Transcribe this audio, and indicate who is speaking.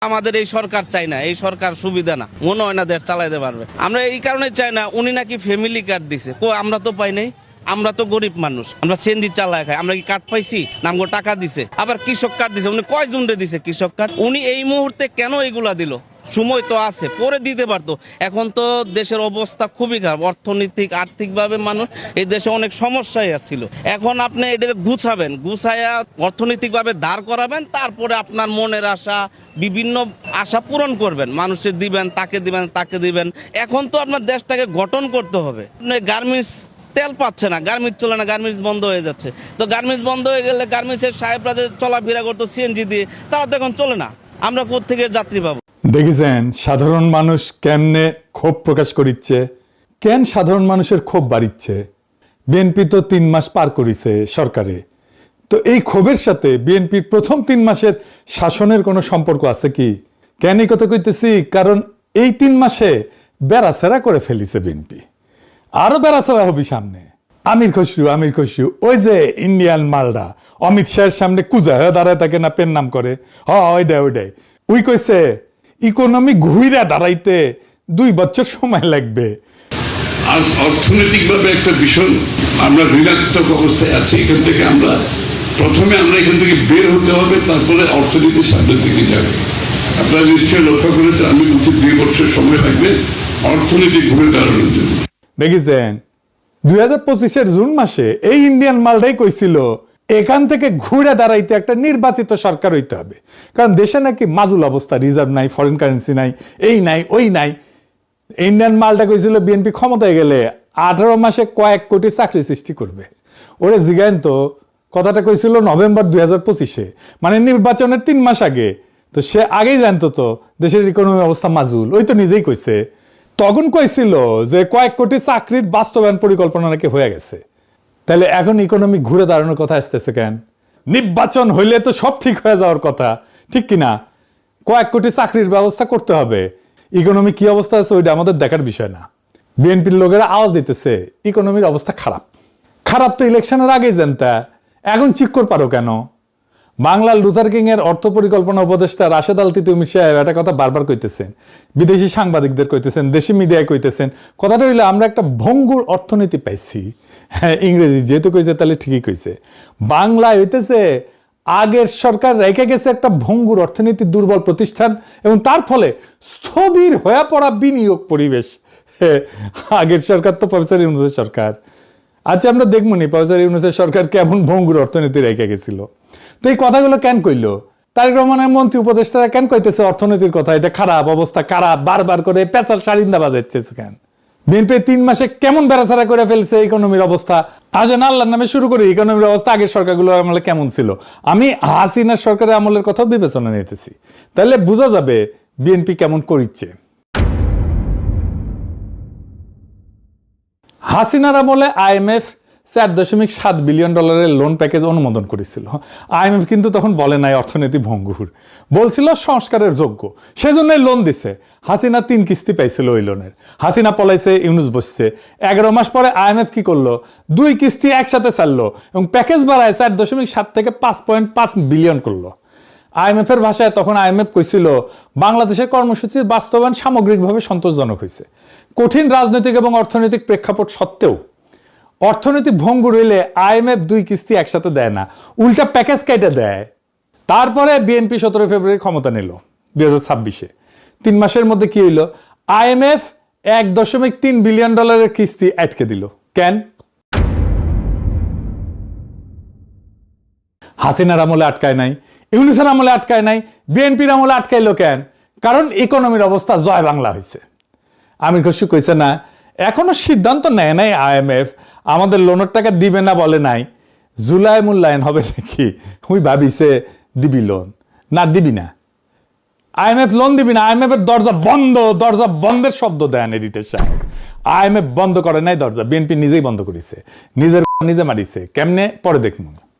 Speaker 1: আমাদের এই সরকার চাই না, এই সরকার সুবিধা না, মনে হয় না দেশ চালাইতে পারবে। আমরা এই কারণে চাই না, উনি নাকি ফ্যামিলি কার্ড দিছে, আমরা তো পাই নাই। আমরা তো গরিব মানুষ, আমরা সিএনজি চালায় খাই, আমরা কি কার্ড পাইছি? নামগো টাকা দিছে, আবার কৃষক কার্ড দিছে। উনি কয়জন দিছে কৃষক কার্ড? উনি এই মুহূর্তে কেন এগুলা দিল? সময় তো আছে, পরে দিতে পারতো। এখন তো দেশের অবস্থা খুবই খারাপ, অর্থনৈতিক আর্থিকভাবে মানুষ এই দেশে অনেক সমস্যায় আসছিল। এখন আপনি এটা গুছায়া অর্থনৈতিকভাবে দাঁড় করাবেন, তারপরে আপনার মনের আশা, বিভিন্ন আশা পূরণ করবেন, মানুষের দিবেন, তাকে দিবেন। এখন তো আপনার দেশটাকে গঠন করতে হবে। গার্মেন্টস তেল পাচ্ছে না, গার্মেন্টস চলে না, গার্মেন্টস বন্ধ হয়ে যাচ্ছে। তো গার্মেন্টস বন্ধ হয়ে গেলে গার্মেন্টসের সাহেবরা যে চলাফেরা করতো সিএনজি দিয়ে, তারা তো এখন চলে না। আমরা কোত্থেকে যাত্রী পাবো?
Speaker 2: দেখেছেন সাধারণ মানুষ কেমনে ক্ষোভ প্রকাশ করিচ্ছে, কেন সাধারণ মানুষের ক্ষোভ বাড়িচ্ছে। বিএনপি তো 3 মাস পার করিছে সরকারে, তো এই ক্ষোভের সাথে বিএনপির প্রথম 3 মাসের শাসনের কোনো সম্পর্ক আছে কি? কেন এই কথা কইতেছি, কারণ এই 3 মাসে বেড়াছেড়া করে ফেলিছে বিএনপি, আরো বেড়াছেড়া হবি সামনে। আমির খসরু ওই যে ইন্ডিয়ান মালডা অমিত শাহের সামনে কুজা হয়ে দাঁড়ায় থাকে না, পেন নাম করে, ওইটাই উই কইছে ইকোনমি ঘুইরা দাঁড়াইতে 2 বছর সময় লাগবে।
Speaker 3: আর অর্থনৈতিকভাবে একটা ভীষণ আমরা ঋণাত্মক অবস্থায় আছি। এখান থেকে প্রথমে আমরা এখান থেকে বের হতে হবে, তারপরে অর্থনীতি সামনের দিকে যাবে। আপনারা নিশ্চয়ই লক্ষ্য করেছেন, আমি বলছি 2 বছর সময় লাগবে অর্থনীতি ঘুরে দাঁড়ানোর জন্য।
Speaker 2: দেখেছেন 2025-এর জুন মাসে এই ইন্ডিয়ান মালটাই কইছিল এখান থেকে ঘুরে দাঁড়াইতে একটা নির্বাচিত সরকার হইতে হবে, কারণ দেশে নাকি মাজুল অবস্থা, রিজার্ভ নাই, ফরেন কারেন্সি নাই, এই নাই ওই নাই। ইন্ডিয়ান মালটা কইছিল বিএনপি ক্ষমতায় গেলে 18 মাসে কয়েক কোটি চাকরি সৃষ্টি করবে। ওরে জিগাইন তো, কথাটা কইছিল নভেম্বর 2025-এ, মানে নির্বাচনের 3 মাস আগে। তো সে আগেই জানতো তো দেশের ইকোনমি অবস্থা মাজুল, ওই তো নিজেই কইছে। তখন কইছিল যে কয়েক কোটি চাকরির বাস্তবায়ন পরিকল্পনা নাকি হয়ে গেছে। তাহলে এখন ইকোনমি ঘুরে দাঁড়ানোর কথা আসতেছে কেন? নির্বাচন হইলে তো সব ঠিক হয়ে যাওয়ার কথা, ঠিক কিনা? কয়েক কোটি চাকরির ব্যবস্থা করতে হবে। ইকোনমি কি অবস্থা আছে ওইটা আমাদের দেখার বিষয় না। বিএনপির লোকেরা আওয়াজ দিতেছে ইকোনমির অবস্থা খারাপ তো ইলেকশনের আগেই জানতা, এখন চিক্কর পারো কেন? বাংলার লুথার কিং এর অর্থ পরিকল্পনা উপদেষ্টা রাশেদ আল তিতুমি সাহেব একটা কথা বারবার কইতেছেন, বিদেশি সাংবাদিকদের কইতেছেন, দেশি মিডিয়ায় কইতেছেন। কথাটা হইলে আমরা একটা ভঙ্গুর অর্থনীতি পাইছি। হ্যাঁ, ইংরেজি যেহেতু কইছে তাহলে ঠিকই কইছে। বাংলায় হইতেছে আগের সরকার রেখে গেছে একটা ভঙ্গুর অর্থনীতি, দুর্বল প্রতিষ্ঠান, এবং তার ফলে স্থবির হয়ে পড়া বিনিয়োগ পরিবেশ। আগের সরকার তো প্রফেসর ইউনূসের সরকার। আচ্ছা, আমরা দেখবো নি প্রফেসর ইউনূসের সরকার কেমন ভঙ্গুর অর্থনীতি রেখে গেছিল। তো এই কথাগুলো কেন কইলো তারেক রহমানের মন্ত্রী উপদেষ্টারা? কেন কইতেছে অর্থনীতির কথা, এটা খারাপ অবস্থা, খারাপ, বারবার করে পেঁচাল সারিন্দা বাজাচ্ছে কেন? বিএনপি 3 মাসে কেমন বেড়াছাড়া করে ফেলছে ইকোনমির অবস্থা। আসেন আল্লাহর নামে শুরু করি, ইকোনমির অবস্থা আগের সরকারগুলো আমলে কেমন ছিল। আমি হাসিনার সরকারের আমলের কথাও বিবেচনা নিতেছি, তাহলে বোঝা যাবে বিএনপি কেমন করিচ্ছে। হাসিনার আমলে IMF $4.7 বিলিয়ন লোন প্যাকেজ অনুমোদন করেছিল। IMF কিন্তু তখন বলে নাই অর্থনীতি ভঙ্গুর, বলছিল সংস্কারের যোগ্য, সেজন্যই লোন দিছে। হাসিনা 3 কিস্তি পাইছিল ওই লোনের। হাসিনা পলাইছে, ইউনূস বসছে। 11 মাস পরে IMF কি করলো? 2 কিস্তি একসাথে ছাড়লো এবং প্যাকেজ বাড়ায় 4.7 থেকে 5.5 বিলিয়ন করলো। IMF এর ভাষায় তখন IMF কইছিল বাংলাদেশের কর্মসূচির বাস্তবায়ন সামগ্রিকভাবে সন্তোষজনক হয়েছে। কঠিন রাজনৈতিক এবং অর্থনৈতিক প্রেক্ষাপট সত্ত্বেও অর্থনীতি ভঙ্গুর হইলে IMF 2 কিস্তি একসাথে দেয় না, উল্টা প্যাকেজ কেটে দেয়। তারপরে বিএনপি 17 ফেব্রুয়ারি ক্ষমতা নিল 2026-এ। 3 মাসের মধ্যে কি হইল? IMF $1.3 বিলিয়ন কিস্তি আটকে দিল। কেন? হাসিনার আমলে আটকায় নাই, ইউনূসের আমলে আটকায় নাই, বিএনপির আমলে আটকাইলো কেন? কারণ ইকোনমির অবস্থা জয় বাংলা হয়েছে। আমির খসরু কইছে না, এখনো সিদ্ধান্ত নেয় নাই IMF, আমাদের লোনের টাকা দিবে না বলে নাই, জুলাই মূল্যায়ন হবে নাকি ওই ভাবিছে দিবি লোন, না দিবি না। IMF লোন দিবি না, IMF এর দরজা বন্ধের শব্দ দেন এডিটর সাহেব। IMF বন্ধ করে নাই দরজা, বিএনপি নিজেই বন্ধ করেছে, নিজে মারিছে। কেমনে পরে দেখুন।